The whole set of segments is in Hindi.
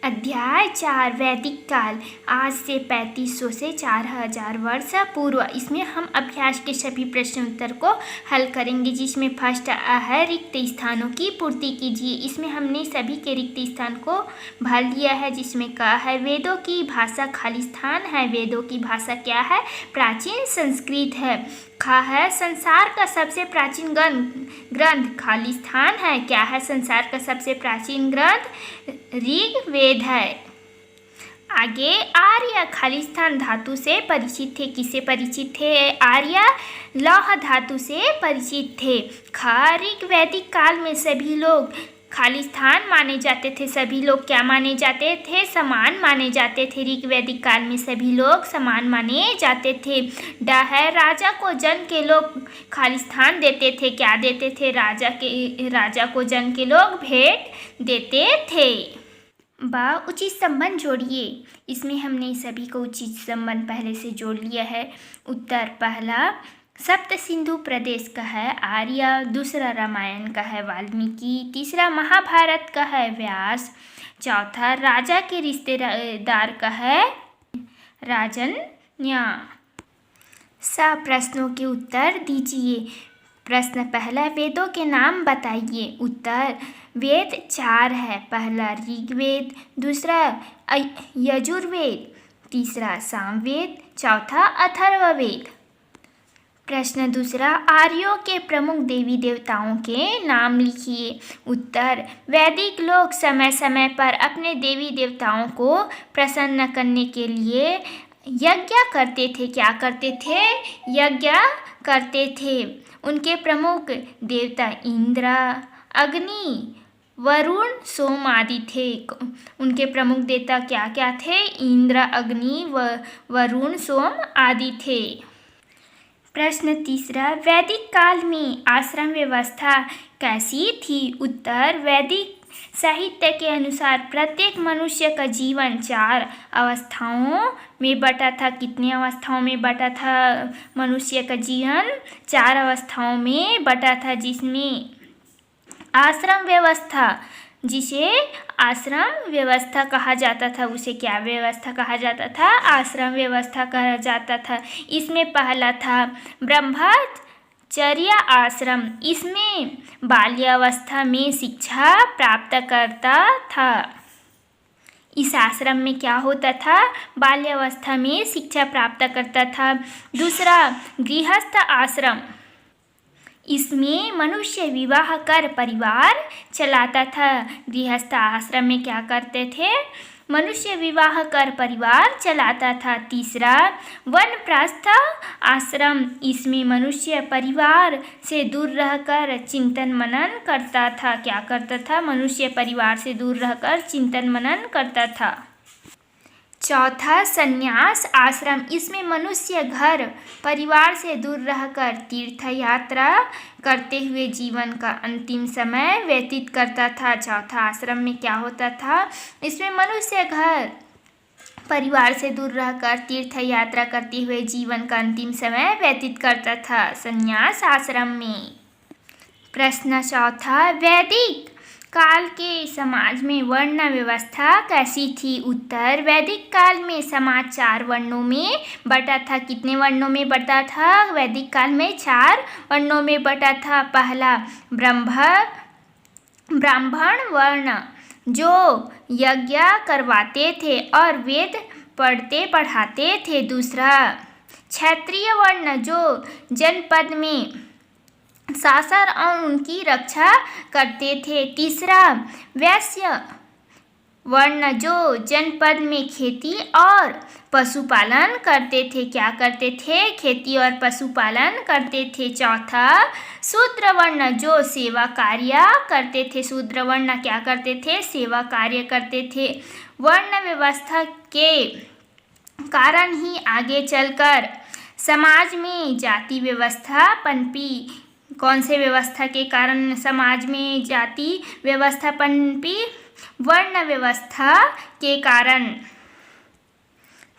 अध्याय 4 वैदिक काल आज से 3500 से 4000 वर्ष पूर्व। इसमें हम अभ्यास के सभी प्रश्न उत्तर को हल करेंगे, जिसमें फर्स्ट है रिक्त स्थानों की पूर्ति कीजिए। इसमें हमने सभी के रिक्त स्थान को भर लिया है, जिसमें कहा है वेदों की भाषा खालिस्तान है। वेदों की भाषा क्या है? प्राचीन संस्कृत है। खा है संसार का सबसे प्राचीन ग्रंथ खालिस्तान है। क्या है संसार का सबसे प्राचीन ग्रंथ? ऋग्वेद है। आगे आर्य खालिस्तान धातु से परिचित थे। किससे परिचित थे? आर्य लौह धातु से परिचित थे। खा ऋग्वैदिक काल में सभी लोग खालिस्तान माने जाते थे। सभी लोग क्या माने जाते थे? समान माने जाते थे। ऋग्वैदिक काल में सभी लोग समान माने जाते थे। ड है राजा को जन के लोग खालिस्तान देते थे। क्या देते थे? राजा को जन के लोग भेंट देते थे। बा उचित संबंध जोड़िए। इसमें हमने सभी को उचित संबंध पहले से जोड़ लिया है। उत्तर पहला सप्त सिंधु प्रदेश का है आर्य, दूसरा रामायण का है वाल्मीकि, तीसरा महाभारत का है व्यास, चौथा राजा के रिश्तेदार का है राजन्या। प्रश्नों के उत्तर दीजिए। प्रश्न पहला वेदों के नाम बताइए। उत्तर वेद 4 है। पहला ऋग्वेद, दूसरा यजुर्वेद, तीसरा सामवेद, चौथा अथर्ववेद। प्रश्न दूसरा आर्यों के प्रमुख देवी देवताओं के नाम लिखिए। उत्तर वैदिक लोग समय समय पर अपने देवी देवताओं को प्रसन्न करने के लिए यज्ञ करते थे। क्या करते थे? यज्ञ करते थे। उनके प्रमुख देवता इंद्र, अग्नि, वरुण, सोम आदि थे। उनके प्रमुख देवता क्या क्या थे? इंद्र, अग्नि, वरुण, सोम आदि थे। प्रश्न तीसरा वैदिक काल में आश्रम व्यवस्था कैसी थी? उत्तर वैदिक साहित्य के अनुसार प्रत्येक मनुष्य का जीवन 4 अवस्थाओं में बटा था। कितनी अवस्थाओं में बटा था? मनुष्य का जीवन 4 अवस्थाओं में बटा था, जिसमें आश्रम व्यवस्था, जिसे आश्रम व्यवस्था कहा जाता था, उसे क्या व्यवस्था कहा जाता था? आश्रम व्यवस्था कहा जाता था। इसमें पहला था ब्रह्मचर्य आश्रम। इसमें बाल्यावस्था में शिक्षा प्राप्त करता था। इस आश्रम में क्या होता था? बाल्यावस्था में शिक्षा प्राप्त करता था। दूसरा गृहस्थ आश्रम। इसमें मनुष्य विवाह कर परिवार चलाता था। गृहस्थ आश्रम में क्या करते थे? मनुष्य विवाह कर परिवार चलाता था। तीसरा वानप्रस्थ आश्रम। इसमें मनुष्य परिवार से दूर रहकर चिंतन मनन करता था। क्या करता था? मनुष्य परिवार से दूर रहकर चिंतन मनन करता था। चौथा संन्यास आश्रम। इसमें मनुष्य घर परिवार से दूर रहकर तीर्थ यात्रा करते हुए जीवन का अंतिम समय व्यतीत करता था। चौथा आश्रम में क्या होता था? इसमें मनुष्य घर परिवार से दूर रहकर तीर्थ यात्रा करते हुए जीवन का अंतिम समय व्यतीत करता था, संन्यास आश्रम में। प्रश्न चौथा वैदिक काल के समाज में वर्ण व्यवस्था कैसी थी? उत्तर वैदिक काल में समाज 4 वर्णों में बटा था। कितने वर्णों में बटा था? वैदिक काल में 4 वर्णों में बटा था। पहला ब्राह्मण वर्ण, जो यज्ञ करवाते थे और वेद पढ़ते पढ़ाते थे। दूसरा क्षत्रिय वर्ण, जो जनपद में शासन और उनकी रक्षा करते थे। तीसरा वैश्य वर्ण, जो जनपद में खेती और पशुपालन करते थे। क्या करते थे? खेती और पशुपालन करते थे। चौथा शूद्र वर्ण, जो सेवा कार्य करते थे। शूद्र वर्ण क्या करते थे? सेवा कार्य करते थे। वर्ण व्यवस्था के कारण ही आगे चलकर समाज में जाति व्यवस्था पनपी। कौन से व्यवस्था के कारण समाज में जाति व्यवस्था पनपी? वर्ण व्यवस्था के कारण।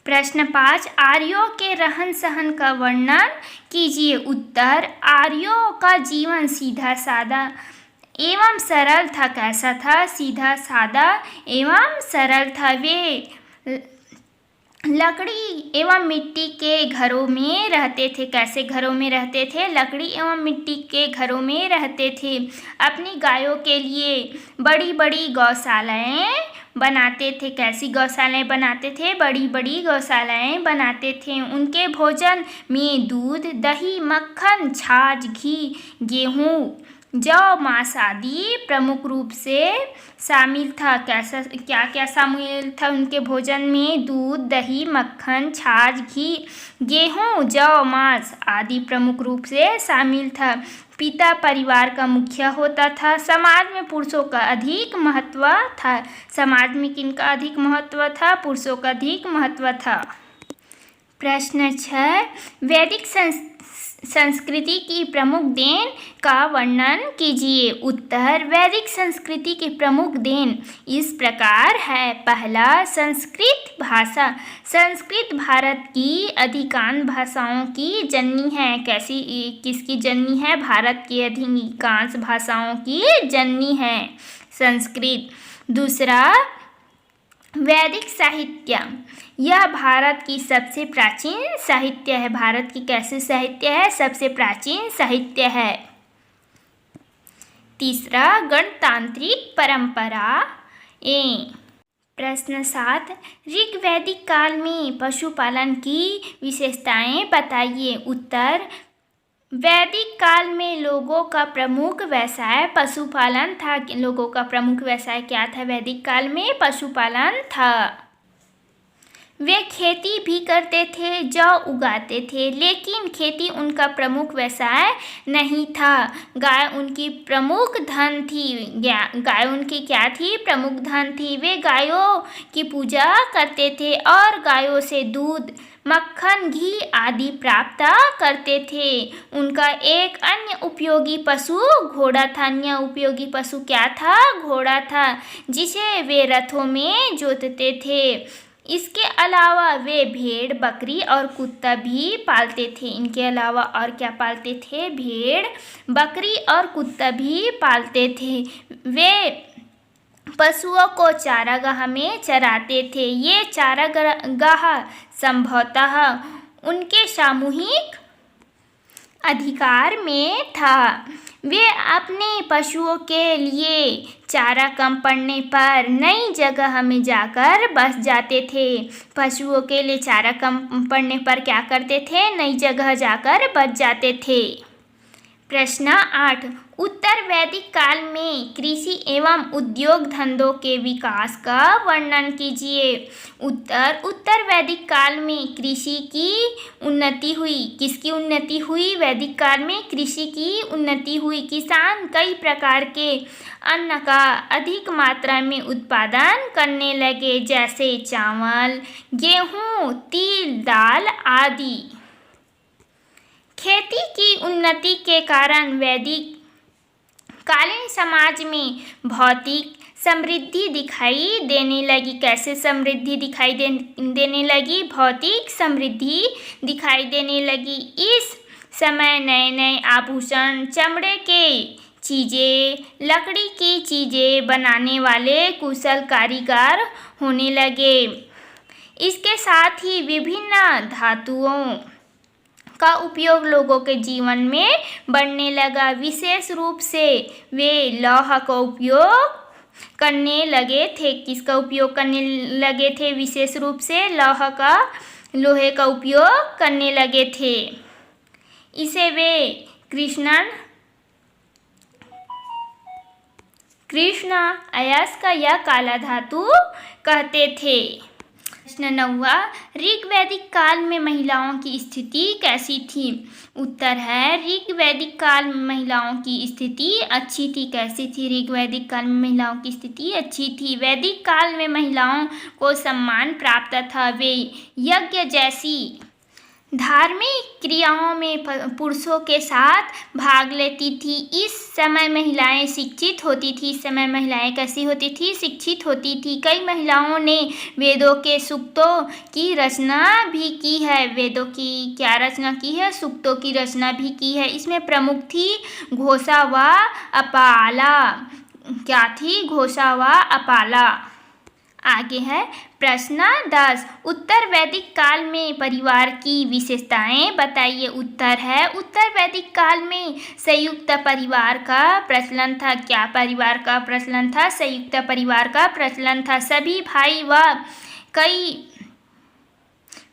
प्रश्न 5 आर्यों के रहन सहन का वर्णन कीजिए। उत्तर आर्यों का जीवन सीधा साधा एवं सरल था। कैसा था? सीधा सादा एवं सरल था। वे लकड़ी एवं मिट्टी के घरों में रहते थे। कैसे घरों में रहते थे? लकड़ी एवं मिट्टी के घरों में रहते थे। अपनी गायों के लिए बड़ी बड़ी गौशालाएं बनाते थे। कैसी गौशालाएं बनाते थे? बड़ी बड़ी गौशालाएं बनाते थे। उनके भोजन में दूध, दही, मक्खन, छाछ, घी, गेहूँ, जौ, मांस आदि प्रमुख रूप से शामिल था। कैसा क्या क्या शामिल था उनके भोजन में? दूध, दही, मक्खन, छाछ, घी, गेहूँ, जौ, मांस आदि प्रमुख रूप से शामिल था। पिता परिवार का मुखिया होता था। समाज में पुरुषों का अधिक महत्व था। समाज में किनका अधिक महत्व था? पुरुषों का अधिक महत्व था। प्रश्न 6, वैदिक संस्कृति की प्रमुख देन का वर्णन कीजिए। उत्तर, वैदिक संस्कृति की प्रमुख देन इस प्रकार है। पहला, संस्कृत भाषा। संस्कृत भारत की अधिकांश भाषाओं की जननी है। किसकी जननी है? भारत की अधिकांश भाषाओं की जननी है संस्कृत। दूसरा, वैदिक साहित्य। यह भारत की सबसे प्राचीन साहित्य है। भारत की कैसे साहित्य है? सबसे प्राचीन साहित्य है। तीसरा, गणतांत्रिक परंपरा। प्रश्न 7, ऋग वैदिक काल में पशुपालन की विशेषताएं बताइए। उत्तर, वैदिक काल में लोगों का प्रमुख व्यवसाय पशुपालन था। लोगों का प्रमुख व्यवसाय क्या था? वैदिक काल में पशुपालन था। वे खेती भी करते थे, जौ उगाते थे, लेकिन खेती उनका प्रमुख व्यवसाय नहीं था। गाय उनकी प्रमुख धन थी। गाय उनकी क्या थी? प्रमुख धन थी। वे गायों की पूजा करते थे और गायों से दूध, मक्खन, घी आदि प्राप्त करते थे। उनका एक अन्य उपयोगी पशु घोड़ा था। अन्य उपयोगी पशु क्या था? घोड़ा था, जिसे वे रथों में जोतते थे। इसके अलावा वे भेड़, बकरी और कुत्ता भी पालते थे। इनके अलावा और क्या पालते थे? भेड़, बकरी और कुत्ता भी पालते थे। वे पशुओं को चारागाह में चराते थे। ये चारागाह संभवतः उनके सामूहिक अधिकार में था। वे अपने पशुओं के लिए चारा कम पड़ने पर नई जगह में जाकर बस जाते थे। पशुओं के लिए चारा कम पड़ने पर क्या करते थे? नई जगह जाकर बस जाते थे। प्रश्न 8, उत्तर वैदिक काल में कृषि एवं उद्योग धंधों के विकास का वर्णन कीजिए। उत्तर वैदिक काल में कृषि की उन्नति हुई। किसकी उन्नति हुई? वैदिक काल में कृषि की उन्नति हुई। किसान कई प्रकार के अन्न का अधिक मात्रा में उत्पादन करने लगे, जैसे चावल, गेहूँ, तिल, दाल आदि। खेती की उन्नति के कारण वैदिक कालीन समाज में भौतिक समृद्धि दिखाई देने लगी। कैसे समृद्धि दिखाई देने लगी? भौतिक समृद्धि दिखाई देने लगी। इस समय नए नए आभूषण, चमड़े के चीज़ें, लकड़ी की चीज़ें बनाने वाले कुशल कारीगर होने लगे। इसके साथ ही विभिन्न धातुओं का उपयोग लोगों के जीवन में बढ़ने लगा। विशेष रूप से वे लौह का उपयोग करने लगे थे। किसका उपयोग करने लगे थे? विशेष रूप से लोहे का उपयोग करने लगे थे। इसे वे कृष्ण अयस्क या काला धातु कहते थे। प्रश्न 9, ऋग वैदिक काल में महिलाओं की स्थिति कैसी थी? उत्तर है, ऋग वैदिक काल में महिलाओं की स्थिति अच्छी थी। कैसी थी? ऋग वैदिक काल में महिलाओं की स्थिति अच्छी थी। वैदिक काल में महिलाओं को सम्मान प्राप्त था। वे यज्ञ जैसी धार्मिक क्रियाओं में पुरुषों के साथ भाग लेती थी। इस समय महिलाएं शिक्षित होती थी। इस समय महिलाएं कैसी होती थी? शिक्षित होती थी। कई महिलाओं ने वेदों के सूक्तों की रचना भी की है। वेदों की क्या रचना की है? सूक्तों की रचना भी की है। इसमें प्रमुख थी घोषा व अपाला। क्या थी? घोषा व अपाला। आगे है प्रश्न 10। उत्तर वैदिक काल में परिवार की विशेषताएं बताइए। उत्तर है उत्तर वैदिक काल में संयुक्त परिवार का प्रचलन था। क्या परिवार का प्रचलन था? संयुक्त परिवार का प्रचलन था। सभी भाई व कई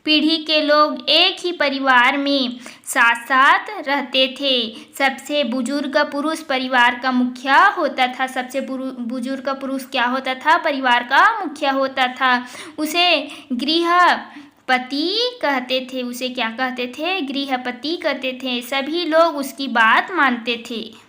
पीढ़ी के लोग एक ही परिवार में साथ साथ रहते थे। सबसे बुजुर्ग पुरुष परिवार का मुखिया होता था। सबसे बुजुर्ग पुरुष क्या होता था? परिवार का मुखिया होता था। उसे गृहपति कहते थे। उसे क्या कहते थे? गृहपति कहते थे। सभी लोग उसकी बात मानते थे।